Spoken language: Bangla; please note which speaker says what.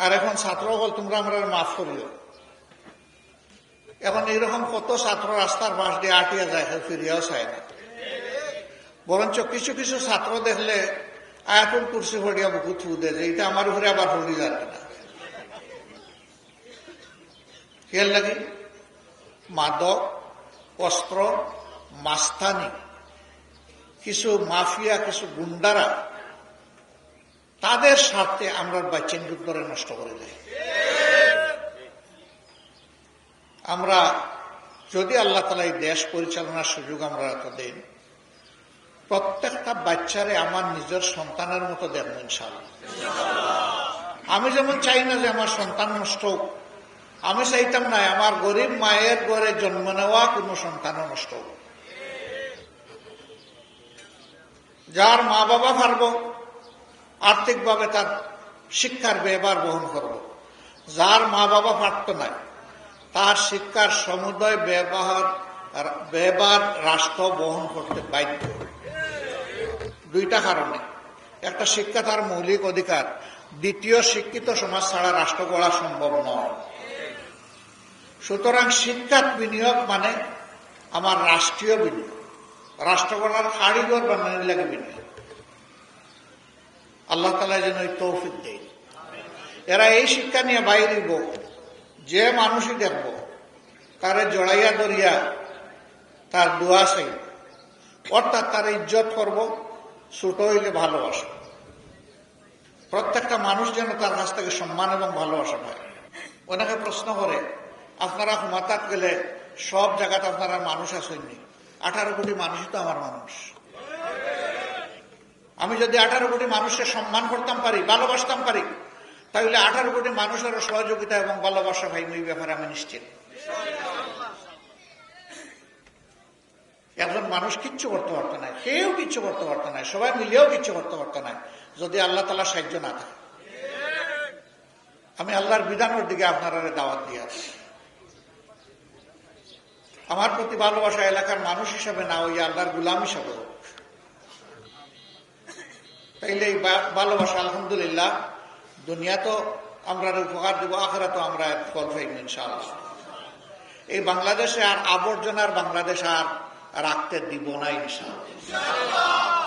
Speaker 1: আর এখন ছাত্র বল তোমরা আমরা মাফ করিও। এখন এইরকম কত ছাত্র রাস্তার পাশ দিয়ে আটিয়া যায়, ফিরিয়াও চায় না। বরঞ্চ কিছু কিছু ছাত্র দেখলে আয়াতুল কুরসি ফড়িয়া বুকু থু দে যে এটা আমার উপরে আবার ফড়ি যাবে না। কে লাগে? মাদক, অস্ত্র, মাস্তানি, কিছু মাফিয়া, কিছু গুন্ডারা তাদের সাথে আমরা বাচ্চেন ধরে নষ্ট করে দেয়। আমরা যদি আল্লাহ তাআলা এই দেশ পরিচালনার সুযোগ আমরা তো দেন, প্রত্যেকটা বাচ্চারে আমার নিজের সন্তানের মতো দেখব ইনশাআল্লাহ। আমি যেমন চাই না যে আমার সন্তান নষ্ট হোক, আমি চাইতাম না আমার গরিব মায়ের ঘরে জন্ম নেওয়া কোনো সন্তানও নষ্ট হোক। যার মা বাবা পারব আর্থিকভাবে তার শিক্ষার ব্যয়ভার বহন করব, যার মা বাবা পারত না তার শিক্ষার সমুদয় ব্যয়ভার রাষ্ট্র বহন করতে বাধ্য। দুইটা কারণে, একটা শিক্ষা তার মৌলিক অধিকার, দ্বিতীয় শিক্ষিত সমাজ ছাড়া রাষ্ট্র গড়া সম্ভব নয়। সুতরাং শিক্ষার বিনিয়োগ মানে আমার রাষ্ট্রীয় বিনিয়োগ, রাষ্ট্র গড়ার কারিগর বানানোর লাগে বিনিয়োগ। আল্লাহ তাআলা যেন এই তৌফিক দেয়। এরা এই শিক্ষা নিয়ে বাইরিব, যে মানুষই দেখব তারে জড়াইয়া ধরিয়া তার দোয়া চাই, অর্থাৎ তার ইজ্জত করব, ছোট হইলে ভালোবাসা। প্রত্যেকটা মানুষ যেন তার কাছ থেকে সম্মান এবং ভালোবাসা পায়। অনেকে প্রশ্ন করে আপনারা ক্ষমতাত গেলে সব জায়গাতে আপনারা মানুষ আসেননি, 18 কোটি মানুষই তো আমার মানুষ। আমি যদি 18 কোটি মানুষের সম্মান করতাম পারি, ভালোবাসতাম পারি, তাহলে 18 কোটি মানুষের সহযোগিতা এবং ভালোবাসা ভাই এই ব্যাপারে আমি নিশ্চিত। একজন মানুষ কিচ্ছু করতে পারতো না, কেউ কিচ্ছু করতে পারতো না, সবাই মিলেও কিচ্ছু করতে পারতো না যদি আল্লাহ তাআলা সাহায্য না থাকে। আমি আল্লাহর বিধানের দিকে আপনারা দাওয়াত দিয়ে আছি। আমার প্রতি ভালোবাসা এলাকার মানুষ হিসাবে না, ওই আল্লাহর গুলাম হিসাবে হোক। তাইলে এই ভালোবাসা আলহামদুলিল্লাহ দুনিয়া তো আমরা উপকার দিব, আখিরাত তো আমরা ফল পাইব ইনশাআল্লাহ। এই বাংলাদেশে আর আবর্জনার বাংলাদেশ আর রাখতে দিব না ইনশাআল্লাহ।